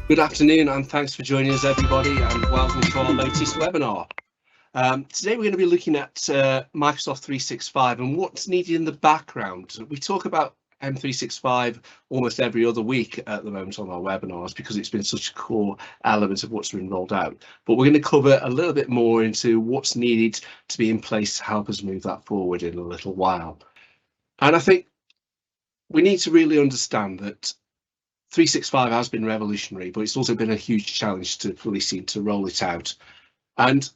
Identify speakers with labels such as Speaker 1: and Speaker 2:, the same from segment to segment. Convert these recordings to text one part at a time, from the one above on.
Speaker 1: Good afternoon and thanks for joining us everybody, and welcome to our latest webinar. Today we're going to be looking at Microsoft 365 and what's needed in the background. We talk about M365 almost every other week at the moment on our webinars because it's been such a core element of what's been rolled out. But we're going to cover a little bit more into what's needed to be in place to help us move that forward in a little while. And I think we need to really understand that 365 has been revolutionary, but it's also been a huge challenge to fully see to roll it out. And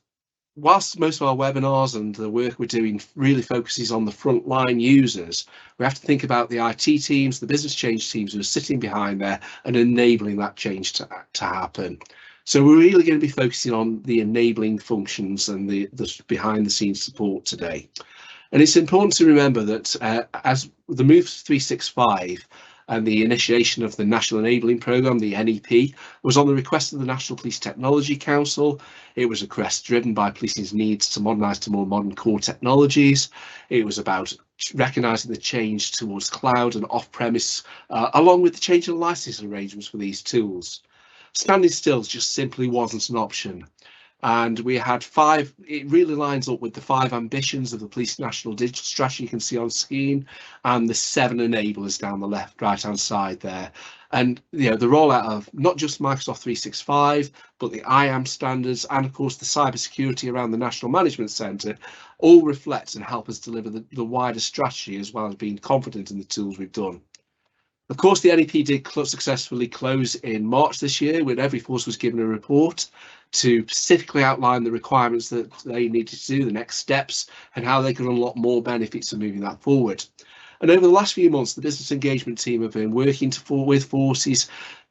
Speaker 1: whilst most of our webinars and the work we're doing really focuses on the frontline users, we have to think about the IT teams, the business change teams who are sitting behind there and enabling that change to happen. So we're really going to be focusing on the enabling functions and the behind the scenes support today. And it's important to remember that as the move to 365 and the initiation of the National Enabling Programme, the NEP, was on the request of the National Police Technology Council. It was a request driven by policing's needs to modernise to more modern core technologies. It was about recognising the change towards cloud and off-premise, along with the change in licensing arrangements for these tools. Standing still just simply wasn't an option. And we had five, it really lines up with the 5 ambitions of the Police National Digital Strategy you can see on screen, and the 7 enablers down the right hand side there. And the rollout of not just Microsoft 365, but the IAM standards and of course the cybersecurity around the National Management Centre all reflect and help us deliver the wider strategy, as well as being confident in the tools we've done. Of course, the NEP did successfully close in March this year, when every force was given a report to specifically outline the requirements that they needed to do, the next steps, and how they could unlock more benefits of moving that forward. And over the last few months, the business engagement team have been working with forces,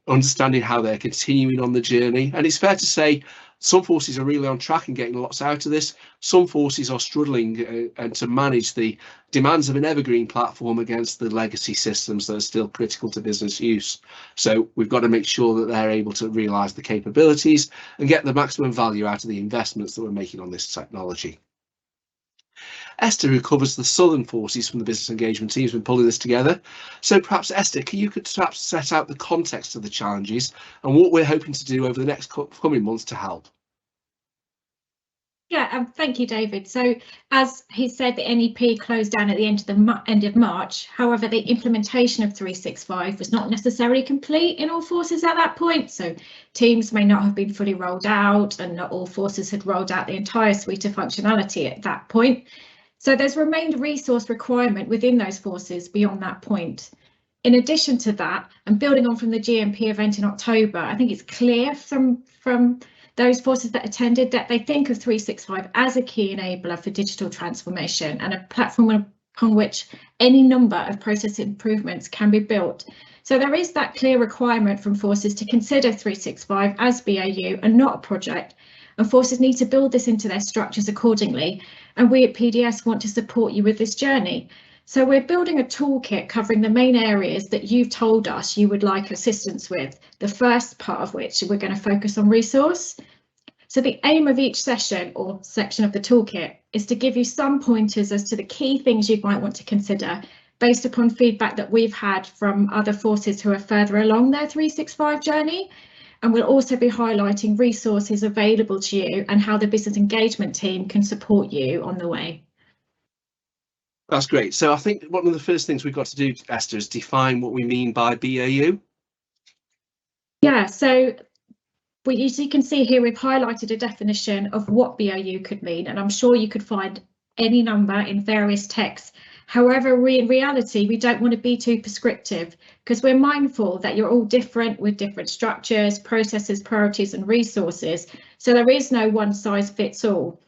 Speaker 1: understanding how they're continuing on the journey. And it's fair to say some forces are really on track and getting lots out of this. Some forces are struggling and to manage the demands of an evergreen platform against the legacy systems that are still critical to business use. So we've got to make sure that they're able to realise the capabilities and get the maximum value out of the investments that we're making on this technology. Esther, who covers the Southern forces from the business engagement team, has been pulling this together. So perhaps, Esther, you could perhaps set out the context of the challenges and what we're hoping to do over the next coming months to help.
Speaker 2: Yeah, thank you, David. So as he said, the NEP closed down at the end of March. However, the implementation of 365 was not necessarily complete in all forces at that point. So teams may not have been fully rolled out, and not all forces had rolled out the entire suite of functionality at that point. So there's remained a resource requirement within those forces beyond that point. In addition to that, and building on from the GMP event in October, I think it's clear from those forces that attended that they think of 365 as a key enabler for digital transformation and a platform upon which any number of process improvements can be built. So there is that clear requirement from forces to consider 365 as BAU and not a project, and forces need to build this into their structures accordingly. And we at PDS want to support you with this journey. So we're building a toolkit covering the main areas that you've told us you would like assistance with, the first part of which we're going to focus on resource. So the aim of each session or section of the toolkit is to give you some pointers as to the key things you might want to consider based upon feedback that we've had from other forces who are further along their 365 journey. And we'll also be highlighting resources available to you and how the business engagement team can support you on the way.
Speaker 1: That's great. So I think one of the first things we've got to do, Esther, is define what we mean by BAU.
Speaker 2: Yeah, so as you can see here, we've highlighted a definition of what BAU could mean, and I'm sure you could find any number in various texts. However, in reality, we don't want to be too prescriptive because we're mindful that you're all different with different structures, processes, priorities and resources. So there is no one size fits all.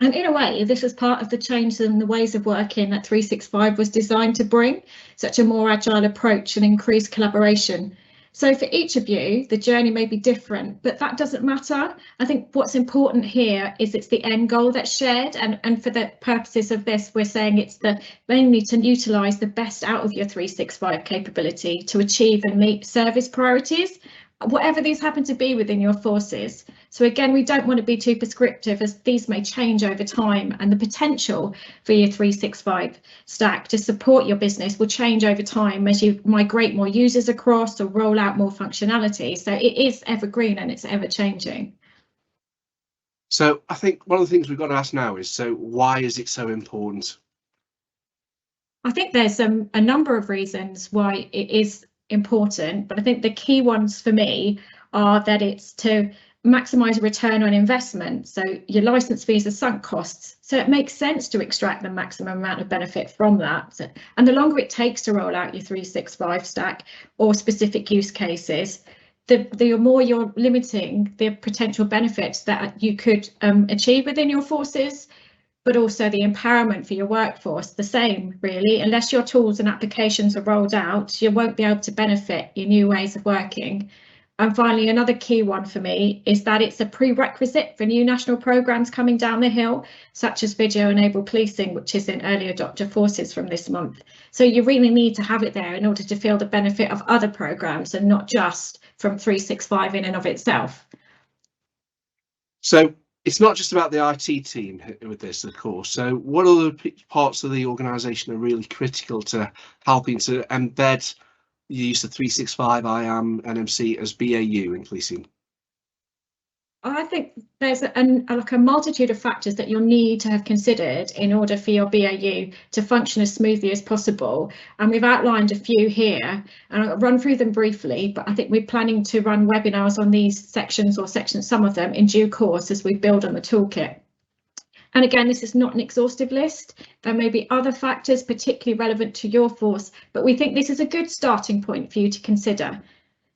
Speaker 2: And in a way, this is part of the change in the ways of working that 365 was designed to bring, such a more agile approach and increased collaboration. So for each of you, the journey may be different, but that doesn't matter. I think what's important here is it's the end goal that's shared. And for the purposes of this, we're saying it's mainly to utilise the best out of your 365 capability to achieve and meet service priorities, whatever these happen to be within your forces. So again, we don't want to be too prescriptive, as these may change over time, and the potential for your 365 stack to support your business will change over time as you migrate more users across or roll out more functionality. So it is evergreen and it's ever changing.
Speaker 1: So I think one of the things we've got to ask now is, so why is it so important?
Speaker 2: I think there's a number of reasons why it is important, but I think the key ones for me are that it's to maximise return on investment. So your licence fees are sunk costs, so it makes sense to extract the maximum amount of benefit from that. And the longer it takes to roll out your 365 stack or specific use cases, the more you're limiting the potential benefits that you could achieve within your forces, but also the empowerment for your workforce, the same really. Unless your tools and applications are rolled out, you won't be able to benefit your new ways of working. And finally, another key one for me is that it's a prerequisite for new national programmes coming down the hill, such as video-enabled policing, which is in early adopter forces from this month. So you really need to have it there in order to feel the benefit of other programmes and not just from 365 in and of itself.
Speaker 1: So it's not just about the IT team with this, of course. So what other parts of the organisation are really critical to helping to embed the use of 365 IAM NMC as BAU in policing?
Speaker 2: I think there's like a multitude of factors that you'll need to have considered in order for your BAU to function as smoothly as possible. And we've outlined a few here, and I'll run through them briefly, but I think we're planning to run webinars on these sections, some of them in due course as we build on the toolkit. And again, this is not an exhaustive list. There may be other factors particularly relevant to your force, but we think this is a good starting point for you to consider.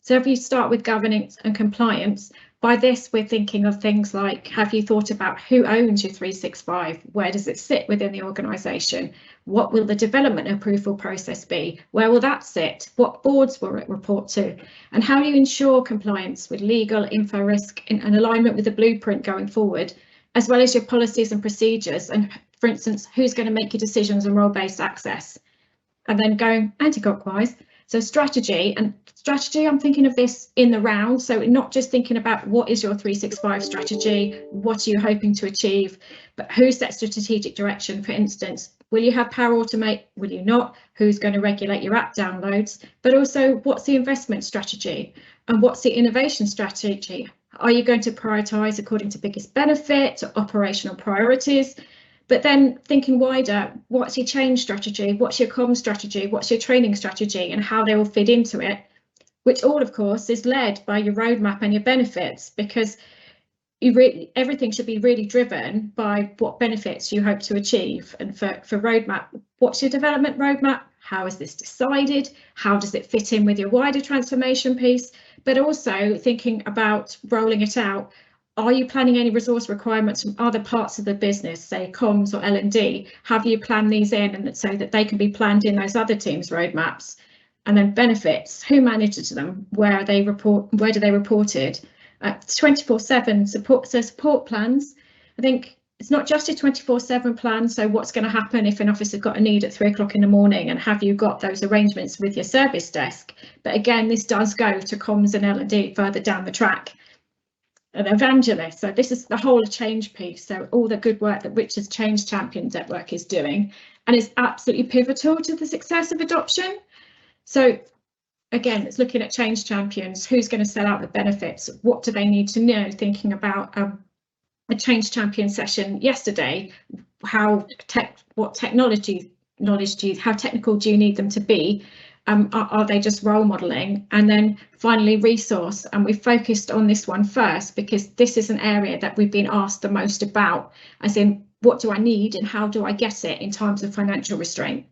Speaker 2: So if you start with governance and compliance, by this we're thinking of things like, have you thought about who owns your 365? Where does it sit within the organisation? What will the development approval process be? Where will that sit? What boards will it report to? And how do you ensure compliance with legal, info risk and alignment with the blueprint going forward, as well as your policies and procedures? And for instance, who's going to make your decisions on role-based access? And then going anti-clockwise. So strategy, I'm thinking of this in the round. So not just thinking about what is your 365 strategy, what are you hoping to achieve, but who sets the strategic direction? For instance, will you have Power Automate? Will you not? Who's going to regulate your app downloads? But also, what's the investment strategy? And what's the innovation strategy? Are you going to prioritise according to biggest benefit or operational priorities? But then thinking wider, what's your change strategy? What's your comms strategy? What's your training strategy, and how they all fit into it? Which all, of course, is led by your roadmap and your benefits, because everything should be really driven by what benefits you hope to achieve. And for roadmap, what's your development roadmap? How is this decided? How does it fit in with your wider transformation piece? But also thinking about rolling it out. Are you planning any resource requirements from other parts of the business, say comms or L&D? Have you planned these in, and so that they can be planned in those other teams' roadmaps? And then benefits, who manages them? Where do they reported? 24/7 support plans. I think it's not just a 24/7 plan. So what's going to happen if an officer's got a need at 3 o'clock in the morning, and have you got those arrangements with your service desk? But again, this does go to comms and L&D further down the track. An evangelist. So this is the whole change piece. So all the good work that Richard's Change Champions Network is doing, and it's absolutely pivotal to the success of adoption. So again, it's looking at change champions. Who's going to set out the benefits? What do they need to know? Thinking about a change champion session yesterday. What technology knowledge do you? How technical do you need them to be? Are they just role modelling? And then finally, resource. And we focused on this one first because this is an area that we've been asked the most about, as in, what do I need and how do I get it in times of financial restraint?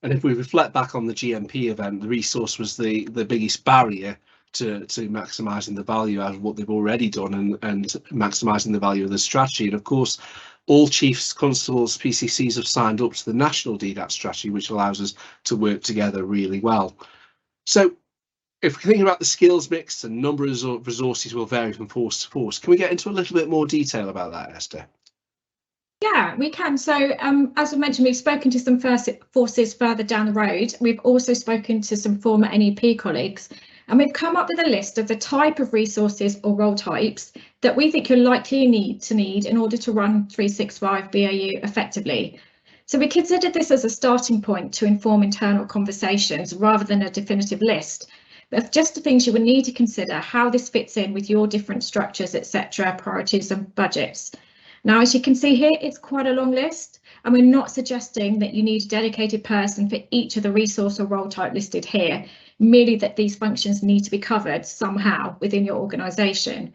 Speaker 1: And if we reflect back on the GMP event, the resource was the biggest barrier to maximising the value out of what they've already done and maximising the value of the strategy. And of course, all chiefs, constables, PCCs have signed up to the national DDAT strategy, which allows us to work together really well. So if we're thinking about the skills mix, the number of resources will vary from force to force. Can we get into a little bit more detail about that, Esther?
Speaker 2: Yeah, we can. So as I mentioned, we've spoken to some forces further down the road. We've also spoken to some former NEP colleagues. And we've come up with a list of the type of resources or role types that we think you're likely need in order to run 365 BAU effectively. So we considered this as a starting point to inform internal conversations rather than a definitive list. But just the things you would need to consider how this fits in with your different structures, etc., priorities and budgets. Now, as you can see here, it's quite a long list, and we're not suggesting that you need a dedicated person for each of the resource or role type listed here, merely that these functions need to be covered somehow within your organisation.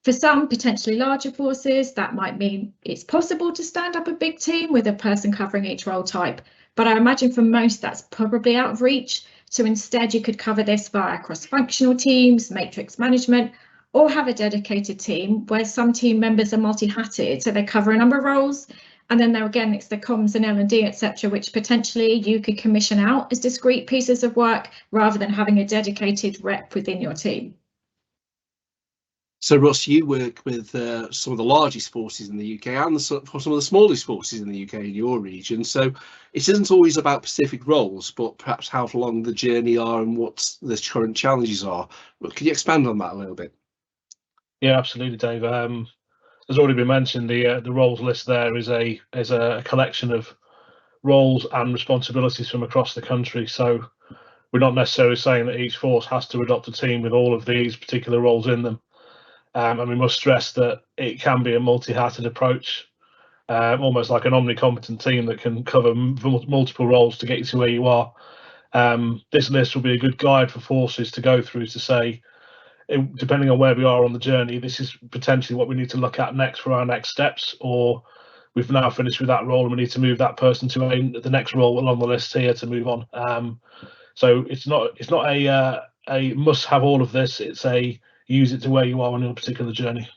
Speaker 2: For some potentially larger forces, that might mean it's possible to stand up a big team with a person covering each role type, but I imagine for most that's probably out of reach. So instead you could cover this via cross-functional teams, matrix management, or have a dedicated team where some team members are multi-hatted, so they cover a number of roles. And then there again, it's the comms and L&D, etc., which potentially you could commission out as discrete pieces of work rather than having a dedicated rep within your team.
Speaker 1: So Ross, you work with some of the largest forces in the UK and some of the smallest forces in the UK in your region. So it isn't always about specific roles, but perhaps how long the journey are and what the current challenges are. But can you expand on that a little bit?
Speaker 3: Yeah, absolutely, Dave. As already been mentioned, the roles list there is a collection of roles and responsibilities from across the country. So we're not necessarily saying that each force has to adopt a team with all of these particular roles in them. And we must stress that it can be a multi-hatted approach, almost like an omnicompetent team that can cover multiple roles to get you to where you are. This list will be a good guide for forces to go through to say, depending on where we are on the journey, this is potentially what we need to look at next for our next steps, or we've now finished with that role and we need to move that person to the next role along the list here to move on. So it's not a must have all of this. It's a use it to where you are on your particular journey.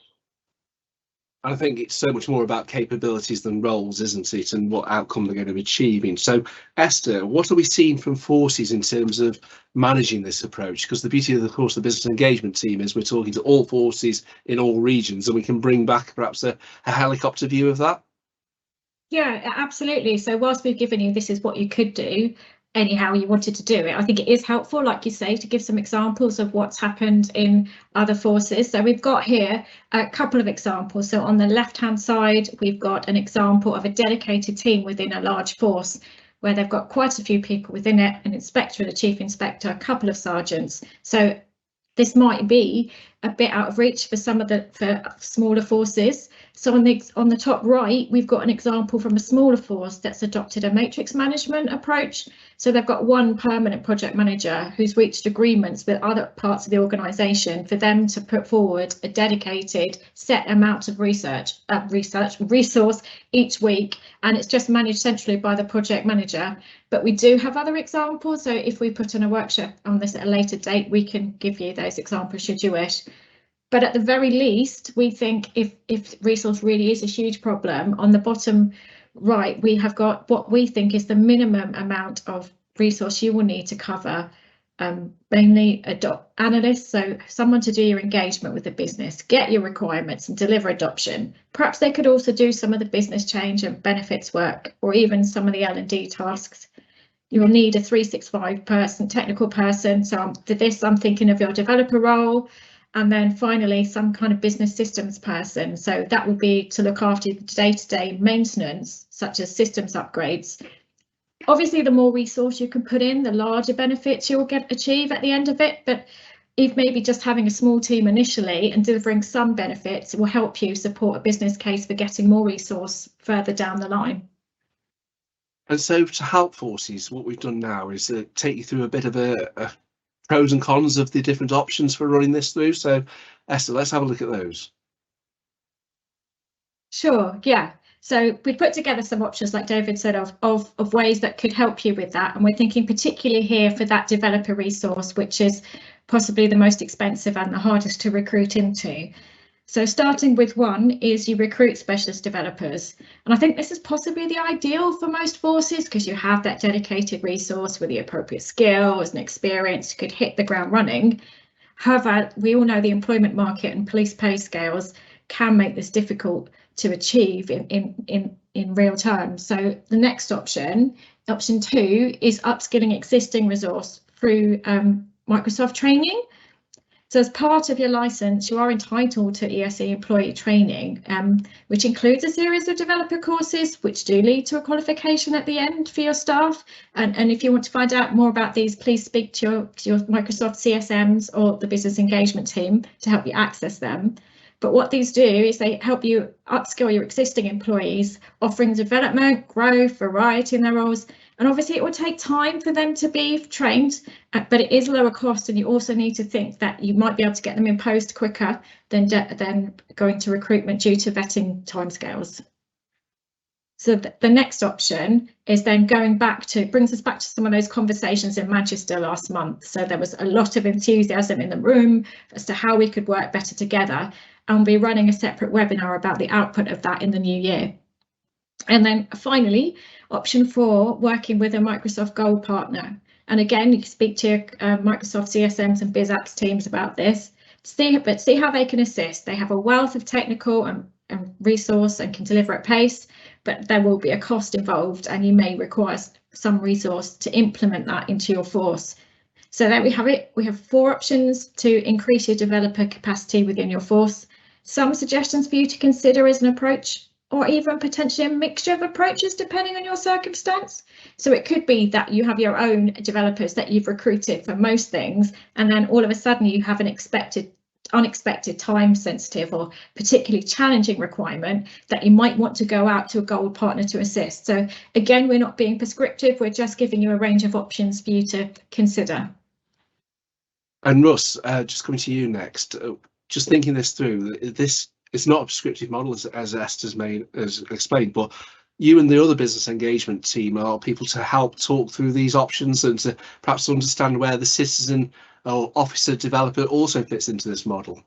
Speaker 1: I think it's so much more about capabilities than roles, isn't it, and what outcome they're going to be achieving. So Esther, what are we seeing from forces in terms of managing this approach? Because the beauty of course the business engagement team is we're talking to all forces in all regions, and we can bring back perhaps a helicopter view of that.
Speaker 2: Yeah, absolutely. So whilst we've given you this is what you could do, anyhow you wanted to do it, I think it is helpful, like you say, to give some examples of what's happened in other forces. So we've got here a couple of examples. So on the left hand side, we've got an example of a dedicated team within a large force where they've got quite a few people within it, an inspector and a chief inspector, a couple of sergeants. So this might be a bit out of reach for some of for smaller forces. So on the top right, we've got an example from a smaller force that's adopted a matrix management approach. So they've got one permanent project manager who's reached agreements with other parts of the organisation for them to put forward a dedicated set amount of resource each week, and it's just managed centrally by the project manager. But we do have other examples, so if we put in a workshop on this at a later date, we can give you those examples should you wish. But at the very least, we think if resource really is a huge problem, on the bottom right, we have got what we think is the minimum amount of resource you will need to cover, mainly analysts, so someone to do your engagement with the business, get your requirements and deliver adoption. Perhaps they could also do some of the business change and benefits work, or even some of the L&D tasks. You will need a 365 person, technical person. So for this, I'm thinking of your developer role. And then finally, some kind of business systems person. So that would be to look after the day-to-day maintenance, such as systems upgrades. Obviously, the more resource you can put in, the larger benefits you'll achieve at the end of it. But if maybe just having a small team initially and delivering some benefits will help you support a business case for getting more resource further down the line.
Speaker 1: And so to help forces, what we've done now is take you through a bit of a pros and cons of the different options for running this through. So Esther, let's have a look at those.
Speaker 2: Sure, yeah. So we put together some options, like David said, of ways that could help you with that. And we're thinking particularly here for that developer resource, which is possibly the most expensive and the hardest to recruit into. So starting with one is you recruit specialist developers. And I think this is possibly the ideal for most forces because you have that dedicated resource with the appropriate skills and experience could hit the ground running. However, we all know the employment market and police pay scales can make this difficult to achieve in real terms. So the next option 2, is upskilling existing resource through Microsoft training. So as part of your license, you are entitled to ESE employee training, which includes a series of developer courses, which do lead to a qualification at the end for your staff. And if you want to find out more about these, please speak to your Microsoft CSMs or the business engagement team to help you access them. But what these do is they help you upskill your existing employees, offering development, growth, variety in their roles. And obviously it will take time for them to be trained, but it is lower cost, and you also need to think that you might be able to get them in post quicker than going to recruitment due to vetting timescales. So the next option is then brings us back to some of those conversations in Manchester last month. So there was a lot of enthusiasm in the room as to how we could work better together, and we'll be running a separate webinar about the output of that in the new year. And then finally, option 4, working with a Microsoft Gold partner. And again, you can speak to Microsoft CSMs and BizApps teams about this, see how they can assist. They have a wealth of technical and resource and can deliver at pace, but there will be a cost involved, and you may require some resource to implement that into your force. So there we have it. We have 4 options to increase your developer capacity within your force. Some suggestions for you to consider as an approach, or even potentially a mixture of approaches depending on your circumstance. So it could be that you have your own developers that you've recruited for most things, and then all of a sudden you have an unexpected time sensitive or particularly challenging requirement that you might want to go out to a Gold partner to assist. So again, we're not being prescriptive, we're just giving you a range of options for you to consider.
Speaker 1: And Russ, just coming to you next, just thinking this through, this it's not a prescriptive model as Esther's has explained, but you and the other business engagement team are people to help talk through these options and to perhaps understand where the citizen or officer developer also fits into this model.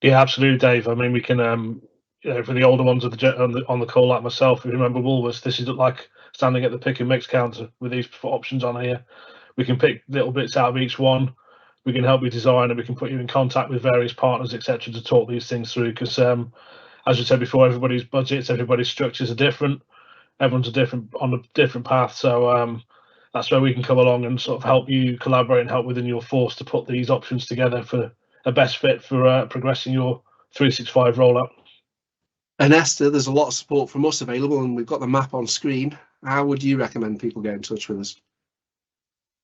Speaker 3: Yeah, absolutely, Dave. I mean, we can, for the older ones on the call like myself, if you remember Woolworths, this is like standing at the pick and mix counter with these options on here. We can pick little bits out of each one. We can help you design, and we can put you in contact with various partners, etc., to talk these things through. Because, as you said before, everybody's budgets, everybody's structures are different. Everyone's on a different path. So that's where we can come along and sort of help you collaborate and help within your force to put these options together for a best fit for progressing your 365 rollout.
Speaker 2: And
Speaker 1: Esther, there's a lot of support from us available, and we've got the map on screen. How would you recommend people get in touch with us?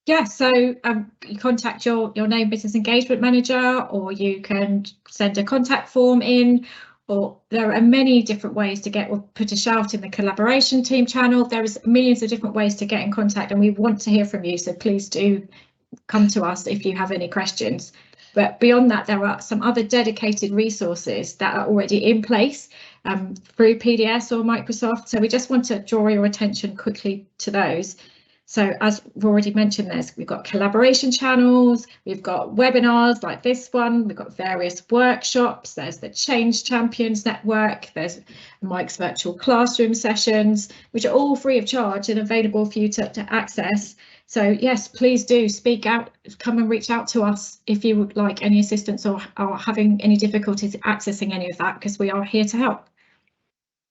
Speaker 2: Yeah, so you contact your named business engagement manager, or you can send a contact form in, or there are many different ways to get, or put a shout in the collaboration team channel. There is millions of different ways to get in contact, and we want to hear from you. So please do come to us if you have any questions. But beyond that, there are some other dedicated resources that are already in place through PDS or Microsoft. So we just want to draw your attention quickly to those. So as we've already mentioned, we've got collaboration channels, we've got webinars like this one, we've got various workshops, there's the Change Champions Network, there's Mike's virtual classroom sessions, which are all free of charge and available for you to access. So yes, please do speak out, come and reach out to us if you would like any assistance or having any difficulties accessing any of that, because we are here to help.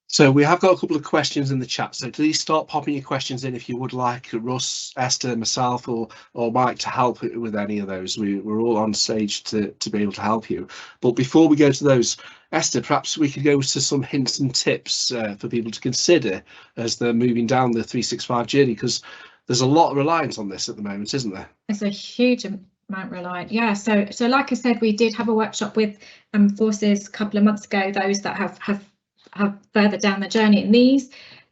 Speaker 1: So we have got a couple of questions in the chat, so please start popping your questions in if you would like Russ, Esther, myself or Mike to help with any of those. We're all on stage to be able to help you. But before we go to those, Esther, perhaps we could go to some hints and tips for people to consider as they're moving down the 365 journey, because there's a lot of reliance on this at the moment, isn't there?
Speaker 2: It's a huge amount reliant. Yeah, so like I said, we did have a workshop with forces a couple of months ago, those that have further down the journey, and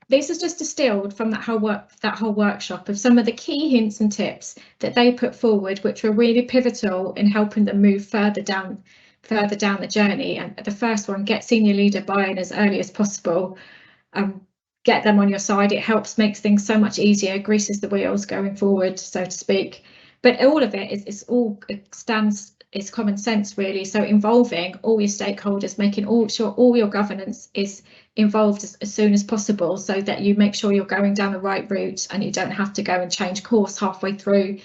Speaker 2: this is just distilled from that whole workshop of some of the key hints and tips that they put forward, which were really pivotal in helping them move further down the journey. And the first one, get senior leader buy-in as early as possible. Get them on your side. It helps, makes things so much easier, greases the wheels going forward, so to speak. But all of it it's common sense, really. So involving all your stakeholders, making sure all your governance is involved as soon as possible, so that you make sure you're going down the right route and you don't have to go and change course halfway through,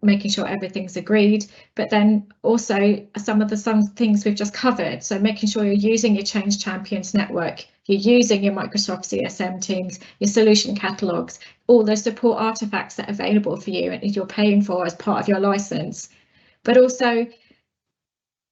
Speaker 2: making sure everything's agreed. But then also some things we've just covered. So making sure you're using your Change Champions network, you're using your Microsoft CSM teams, your solution catalogs, all the support artifacts that are available for you and you're paying for as part of your license. But also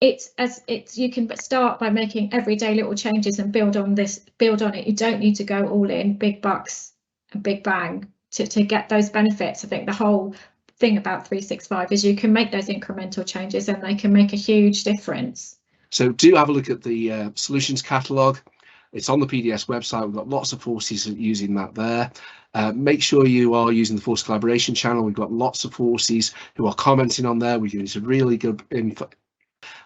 Speaker 2: you can start by making everyday little changes and build on it. You don't need to go all in, big bucks and big bang to get those benefits. I think the whole thing about 365 is you can make those incremental changes and they can make a huge difference.
Speaker 1: So do have a look at the solutions catalogue. It's on the PDS website. We've got lots of forces using that there. Make sure you are using the Force Collaboration channel. We've got lots of forces who are commenting on there. We're doing some really good info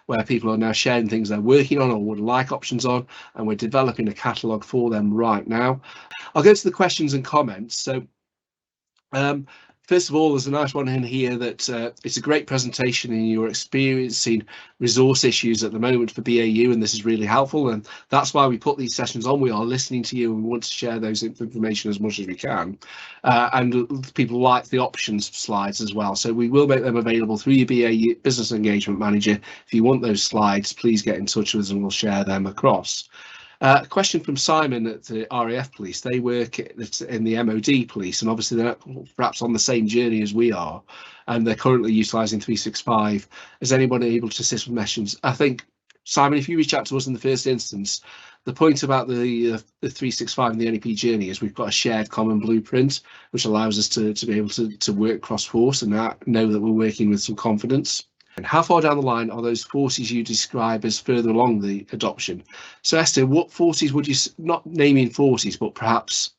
Speaker 1: where people are now sharing things they're working on or would like options on, and we're developing a catalogue for them right now. I'll go to the questions and comments. So first of all, there's a nice one in here that it's a great presentation and you're experiencing resource issues at the moment for BAU, and this is really helpful, and that's why we put these sessions on. We are listening to you and we want to share those information as much as we can, and people like the options slides as well, so we will make them available through your BAU Business Engagement Manager. If you want those slides, please get in touch with us and we'll share them across. A question from Simon at the RAF Police. They work in the MOD Police, and obviously they're not perhaps on the same journey as we are, and they're currently utilising 365. Is anybody able to assist with missions? I think, Simon, if you reach out to us in the first instance, the point about the 365 and the NEP journey is we've got a shared common blueprint, which allows us to be able to work cross-force and know that we're working with some confidence. And how far down the line are those forces you describe as further along the adoption? So Esther, what forces would you, not naming forces, but perhaps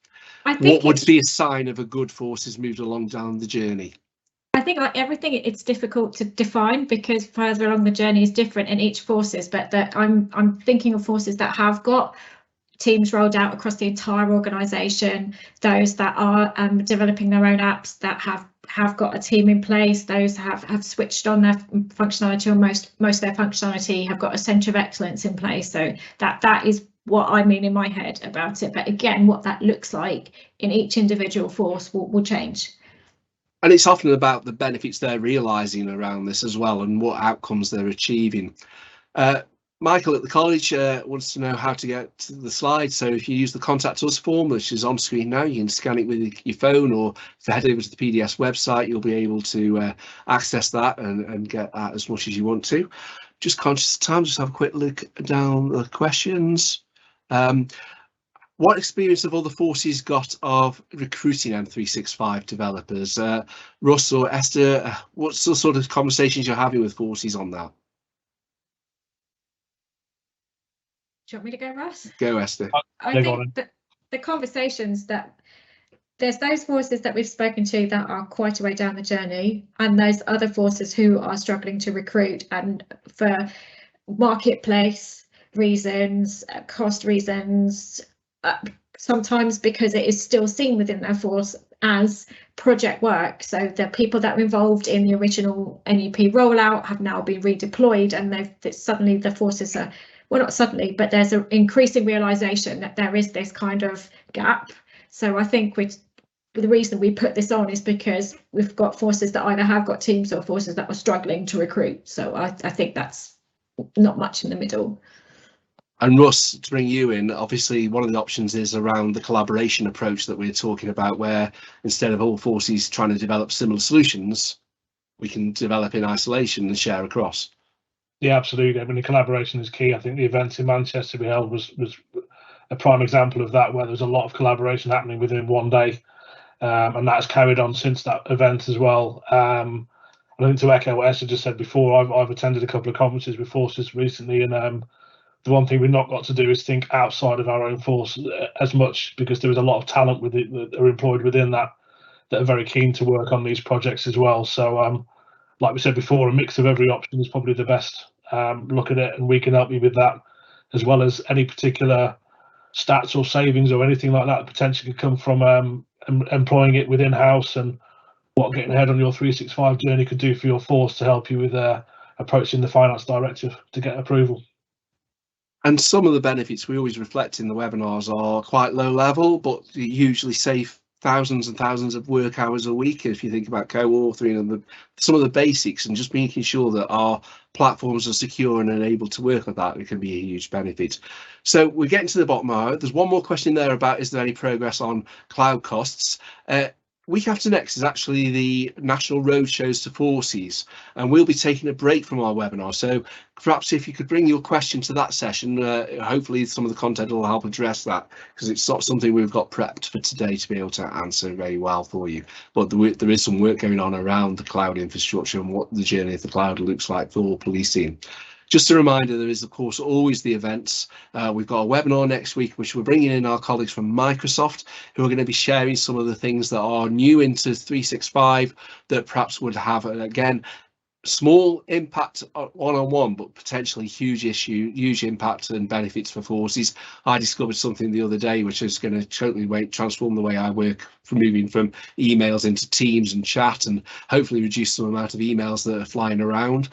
Speaker 1: what would be a sign of a good force has moved along down the journey?
Speaker 2: I think like everything, it's difficult to define because further along the journey is different in each forces, but that I'm thinking of forces that have got teams rolled out across the entire organisation, those that are developing their own apps that have got a team in place, those have switched on their functionality, or most of their functionality, have got a centre of excellence in place. So that is what I mean in my head about it. But again, what that looks like in each individual force will change.
Speaker 1: And it's often about the benefits they're realising around this as well, and what outcomes they're achieving. Michael at the college wants to know how to get to the slide. So if you use the Contact Us form, which is on screen now, you can scan it with your phone, or if you head over to the PDS website, you'll be able to access that and get that as much as you want to. Just conscious of time, just have a quick look down the questions. What experience have other forces got of recruiting M365 developers? Russ or Esther, what's the sort of conversations you're having with forces on that?
Speaker 2: Do you want me to go, Russ?
Speaker 1: Go, Esther.
Speaker 2: I think that the conversations that there's those forces that we've spoken to that are quite a way down the journey, and those other forces who are struggling to recruit, and for marketplace reasons, cost reasons, sometimes because it is still seen within their force as project work. So the people that were involved in the original NEP rollout have now been redeployed, and suddenly the forces are, well, not suddenly, but there's an increasing realization that there is this kind of gap. So I think the reason we put this on is because we've got forces that either have got teams or forces that are struggling to recruit. So I think that's not much in the middle.
Speaker 1: And Russ, to bring you in, obviously one of the options is around the collaboration approach that we're talking about, where instead of all forces trying to develop similar solutions, we can develop in isolation and share across.
Speaker 3: Yeah, absolutely. I mean, the collaboration is key. I think the event in Manchester we held was a prime example of that, where there was a lot of collaboration happening within one day, and that has carried on since that event as well. I think to echo what Esther just said before, I've attended a couple of conferences with forces recently, and the one thing we've not got to do is think outside of our own force as much, because there is a lot of talent with it that are employed within that are very keen to work on these projects as well. So like we said before, a mix of every option is probably the best look at it, and we can help you with that, as well as any particular stats or savings or anything like that potentially could come from employing it within house, and what getting ahead on your 365 journey could do for your force to help you with approaching the finance directive to get approval.
Speaker 1: And some of the benefits we always reflect in the webinars are quite low level, but you usually save thousands and thousands of work hours a week if you think about co-authoring and some of the basics, and just making sure that our platforms are secure and able to work with that. It can be a huge benefit. So we're getting to the bottom of it. There's one more question there about, is there any progress on cloud costs? Week after next is actually the National Road Shows to Forces, and we'll be taking a break from our webinar. So perhaps if you could bring your question to that session, hopefully some of the content will help address that, because it's not something we've got prepped for today to be able to answer very well for you. But there is some work going on around the cloud infrastructure and what the journey of the cloud looks like for policing. Just a reminder, there is, of course, always the events. We've got a webinar next week, which we're bringing in our colleagues from Microsoft, who are going to be sharing some of the things that are new into 365 that perhaps would have, again, small impact one-on-one, but potentially huge impact and benefits for forces. I discovered something the other day which is going to totally transform the way I work, from moving from emails into Teams and chat, and hopefully reduce some amount of emails that are flying around.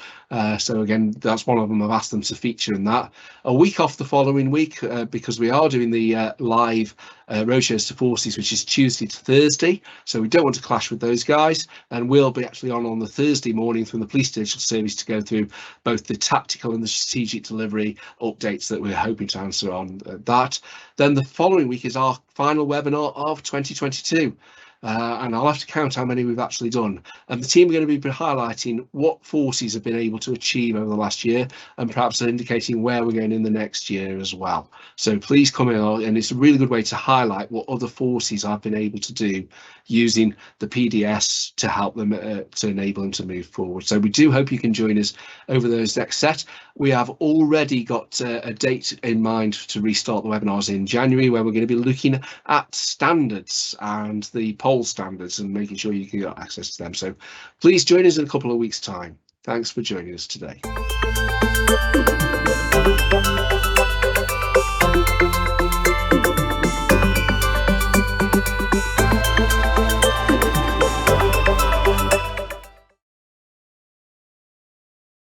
Speaker 1: So again, that's one of them. I've asked them to feature in that. A week off the following week, because we are doing the live Roadshows to Forces, which is Tuesday to Thursday, so we don't want to clash with those guys, and we'll be actually on the Thursday morning from the Police Digital Service to go through both the tactical and the strategic delivery updates that we're hoping to answer on that. Then the following week is our final webinar of 2022. And I'll have to count how many we've actually done. And the team are going to be highlighting what forces have been able to achieve over the last year, and perhaps indicating where we're going in the next year as well. So please come in, and it's a really good way to highlight what other forces have been able to do using the PDS to help them, to enable them to move forward. So we do hope you can join us over those next set. We have already got a date in mind to restart the webinars in January, where we're going to be looking at standards and the poll standards and making sure you can get access to them. So please join us in a couple of weeks' time. Thanks for joining us today.